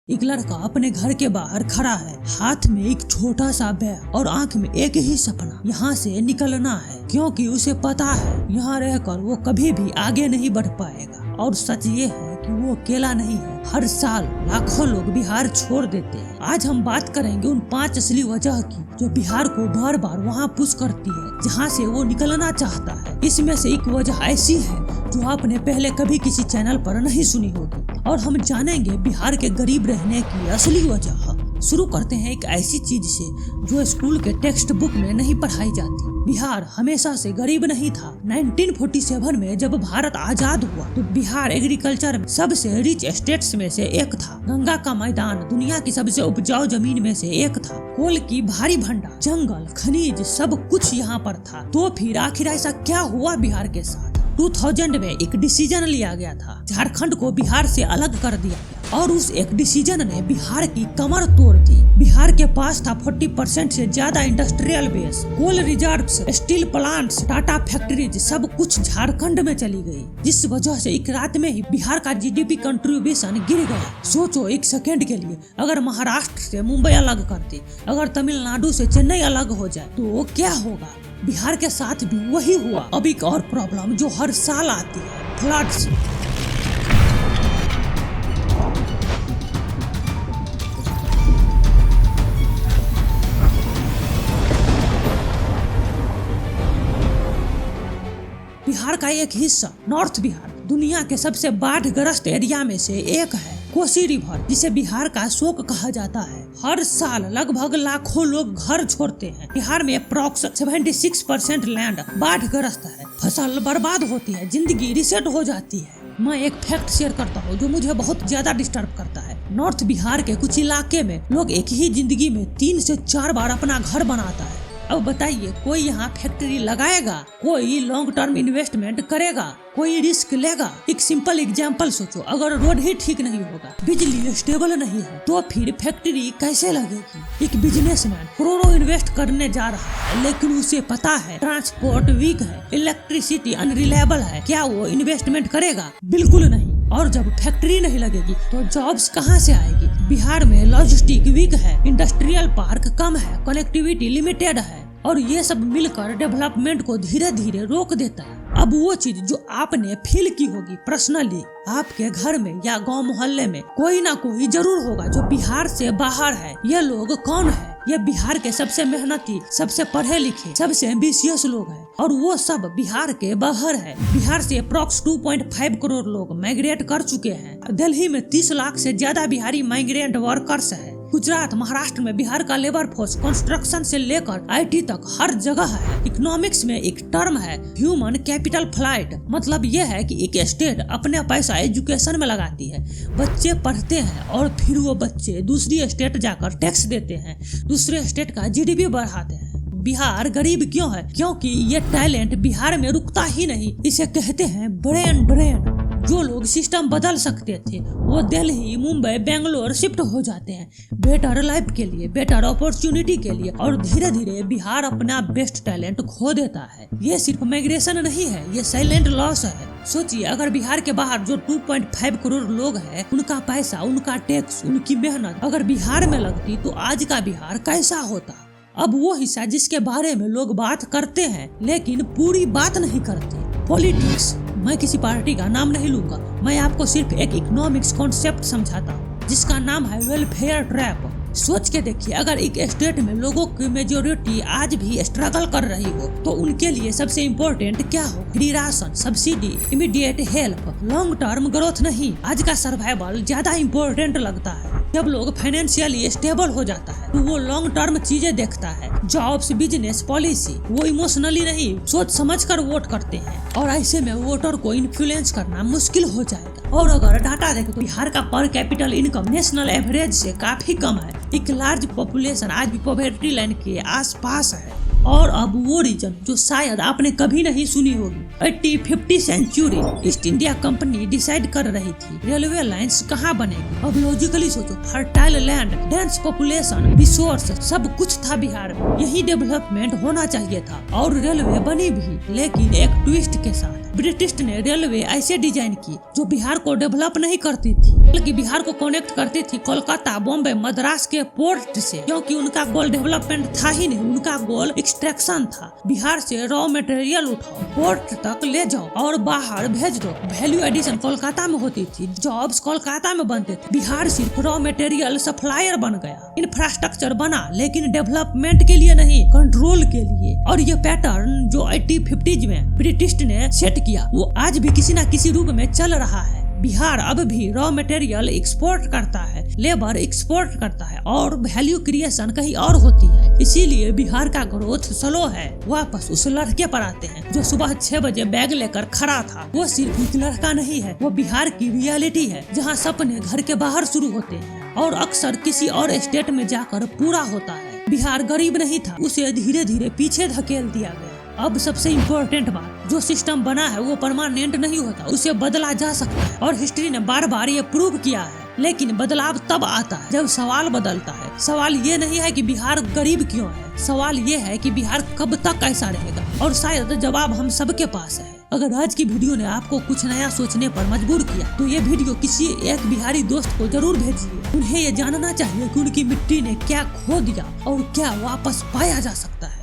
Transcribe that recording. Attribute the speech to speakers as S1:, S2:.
S1: एक लड़का अपने घर के बाहर खड़ा है, हाथ में एक छोटा सा बैग और आंख में एक ही सपना, यहाँ से निकलना है, क्योंकि उसे पता है यहाँ रहकर वो कभी भी आगे नहीं बढ़ पाएगा। और सच ये है कि वो अकेला नहीं है, हर साल लाखों लोग बिहार छोड़ देते हैं। आज हम बात करेंगे उन 5 असली वजह की जो बिहार को बार बार वहाँ पुश करती है जहाँ से वो निकलना चाहता है। इसमें से एक वजह ऐसी है जो आपने पहले कभी किसी चैनल पर नहीं सुनी होगी, और हम जानेंगे बिहार के गरीब रहने की असली वजह। शुरू करते हैं एक ऐसी चीज से जो स्कूल के टेक्स्ट बुक में नहीं पढ़ाई जाती। बिहार हमेशा से गरीब नहीं था। 1947 में जब भारत आजाद हुआ तो बिहार एग्रीकल्चर में सबसे रिच स्टेट्स में से एक था। गंगा का मैदान दुनिया की सबसे उपजाऊ जमीन में से एक था। कोल की भारी भंडार, जंगल, खनिज सब कुछ यहाँ पर था। तो फिर आखिर ऐसा क्या हुआ बिहार के साथ? 2000 में एक डिसीजन लिया गया था, झारखंड को बिहार से अलग कर दिया गया, और उस एक डिसीजन ने बिहार की कमर तोड़ दी। बिहार के पास था 40% से ज्यादा industrial base, coal reserves, steel plants, Tata factories, सब कुछ झारखंड में चली गई, जिस वजह से एक रात में ही बिहार का जीडीपी कंट्रीब्यूशन गिर गया। सोचो एक सेकेंड के लिए, अगर महाराष्ट्र से मुंबई अलग करते, अगर तमिलनाडु से चेन्नई अलग हो जाए तो क्या होगा? बिहार के साथ भी वही हुआ। अब एक और प्रॉब्लम जो हर साल आती है, फ्लड्स। बिहार का एक हिस्सा नॉर्थ बिहार दुनिया के सबसे बाढ़ग्रस्त एरिया में से एक है। कोसी रिवर, जिसे बिहार का शोक कहा जाता है, हर साल लगभग लाखों लोग घर छोड़ते हैं। बिहार में अप्रॉक्स 76% लैंड बाढ़ग्रस्त है, फसल बर्बाद होती है, जिंदगी रिसेट हो जाती है। मैं एक फैक्ट शेयर करता हूँ जो मुझे बहुत ज्यादा डिस्टर्ब करता है। नॉर्थ बिहार के कुछ इलाके में लोग एक ही जिंदगी में 3 से 4 बार अपना घर बनाता है। अब बताइए, कोई यहाँ फैक्ट्री लगाएगा? कोई लॉन्ग टर्म इन्वेस्टमेंट करेगा? कोई रिस्क लेगा? एक सिंपल एग्जांपल सोचो, अगर रोड ही ठीक नहीं होगा, बिजली स्टेबल नहीं है, तो फिर फैक्ट्री कैसे लगेगी? एक बिजनेसमैन करोड़ों इन्वेस्ट करने जा रहा है, लेकिन उसे पता है ट्रांसपोर्ट वीक है, इलेक्ट्रिसिटी अनरिलायबल है, क्या वो इन्वेस्टमेंट करेगा? बिल्कुल नहीं। और जब फैक्ट्री नहीं लगेगी तो जॉब्स कहाँ से आएगी? बिहार में लॉजिस्टिक वीक है, इंडस्ट्रियल पार्क कम है, कनेक्टिविटी लिमिटेड है, और ये सब मिलकर डेवलपमेंट को धीरे धीरे रोक देता है। अब वो चीज जो आपने फील की होगी पर्सनली, आपके घर में या गांव मोहल्ले में कोई ना कोई जरूर होगा जो बिहार से बाहर है। ये लोग कौन है? ये बिहार के सबसे मेहनती, सबसे पढ़े लिखे, सबसे एम्बिशियस लोग हैं, और वो सब बिहार के बाहर है। बिहार से अप्रॉक्स 2.5 करोड़ लोग माइग्रेट कर चुके हैं। दिल्ली में 30 लाख से ज्यादा बिहारी माइग्रेंट वर्कर्स है। गुजरात, महाराष्ट्र में बिहार का लेबर फोर्स कंस्ट्रक्शन से लेकर आईटी तक हर जगह है। इकोनॉमिक्स में एक टर्म है ह्यूमन कैपिटल फ्लाइट, मतलब यह है कि एक स्टेट अपने पैसा एजुकेशन में लगाती है, बच्चे पढ़ते हैं, और फिर वो बच्चे दूसरी स्टेट जाकर टैक्स देते हैं, दूसरे स्टेट का जीडीपी बढ़ाते हैं। बिहार गरीब क्यों है? क्योंकि ये टैलेंट बिहार में रुकता ही नहीं। इसे कहते हैं ब्रेन ड्रेन। जो लोग सिस्टम बदल सकते थे वो दिल्ली, मुंबई, बेंगलोर शिफ्ट हो जाते हैं बेटर लाइफ के लिए, बेटर अपॉर्चुनिटी के लिए, और धीरे धीरे बिहार अपना बेस्ट टैलेंट खो देता है। ये सिर्फ माइग्रेशन नहीं है, ये साइलेंट लॉस है। सोचिए, अगर बिहार के बाहर जो 2.5 करोड़ लोग हैं, उनका पैसा, उनका टैक्स, उनकी मेहनत अगर बिहार में लगती तो आज का बिहार कैसा होता? अब वो हिस्सा जिसके बारे में लोग बात करते हैं लेकिन पूरी बात नहीं करते, पॉलिटिक्स। मैं किसी पार्टी का नाम नहीं लूंगा, मैं आपको सिर्फ एक इकोनॉमिक्स कॉन्सेप्ट समझाता हूँ जिसका नाम है वेलफेयर ट्रैप। सोच के देखिए, अगर एक स्टेट में लोगों की मेजोरिटी आज भी स्ट्रगल कर रही हो तो उनके लिए सबसे इम्पोर्टेंट क्या हो? Free ration, subsidy, immediate help, long term growth नहीं। आज का सर्वाइवल ज्यादा इम्पोर्टेंट लगता है। जब लोग फाइनेंशियली स्टेबल हो जाता है तो वो लॉन्ग टर्म चीजें देखता है, जॉब्स, बिजनेस, पॉलिसी। वो इमोशनली नहीं, सोच समझ कर वोट करते हैं, और ऐसे में वोटर को इन्फ्लुएंस करना मुश्किल हो जाएगा। और अगर डाटा देखें तो बिहार का पर कैपिटल इनकम नेशनल एवरेज से काफी कम है। एक लार्ज पॉपुलेशन आज भी पॉवर्टी लाइन के आसपास है। और अब वो रीजन जो शायद आपने कभी नहीं सुनी होगी, 80-50 century East India Company decide कर रही थी रेलवे लाइंस कहाँ बनेगी। अब लॉजिकली सोचो, fertile land, dense population, resource, सब कुछ था बिहार में। यही डेवलपमेंट होना चाहिए था, और रेलवे बनी भी, लेकिन एक ट्विस्ट के साथ। ब्रिटिश ने रेलवे ऐसे डिजाइन की जो बिहार को डेवलप नहीं करती थी, बल्कि बिहार को कनेक्ट करती थी कोलकाता, बॉम्बे, मद्रास के पोर्ट से, क्योंकि उनका गोल डेवलपमेंट था ही नहीं, उनका गोल एक्सट्रैक्शन था। बिहार से रॉ मटेरियल उठाओ, पोर्ट तक ले जाओ और बाहर भेज दो। वैल्यू एडिशन कोलकाता में होती थी, जॉब्स कोलकाता में बनते थे। बिहार सिर्फ रॉ मटेरियल सप्लायर बन गया। इंफ्रास्ट्रक्चर बना लेकिन डेवलपमेंट के लिए नहीं, कंट्रोल के लिए। और ये पैटर्न जो 80-50s में ब्रिटिश ने सेट किया वो आज भी किसी न किसी रूप में चल रहा है। बिहार अब भी रॉ मटेरियल एक्सपोर्ट करता है, लेबर एक्सपोर्ट करता है और वैल्यू क्रिएशन कहीं और होती है। इसीलिए बिहार का ग्रोथ स्लो है। वापस उस लड़के पर आते हैं जो सुबह 6 बजे बैग लेकर खड़ा था। वो सिर्फ एक लड़का नहीं है, वो बिहार की रियलिटी है, जहाँ सपने घर के बाहर शुरू होते हैं और अक्सर किसी और स्टेट में जाकर पूरा होता है। बिहार गरीब नहीं था, उसे धीरे धीरे पीछे धकेल दिया गया। अब सबसे इम्पोर्टेंट बात, जो सिस्टम बना है वो परमानेंट नहीं होता, उसे बदला जा सकता है और हिस्ट्री ने बार बार ये प्रूव किया है। लेकिन बदलाव तब आता है जब सवाल बदलता है। सवाल ये नहीं है कि बिहार गरीब क्यों है, सवाल ये है कि बिहार कब तक ऐसा रहेगा, और शायद जवाब हम सबके पास है। अगर आज की वीडियो ने आपको कुछ नया सोचने पर मजबूर किया तो ये वीडियो किसी एक बिहारी दोस्त को जरूर भेजिए। उन्हें ये जानना चाहिए कि उनकी मिट्टी ने क्या खो दिया और क्या वापस पाया जा सकता है।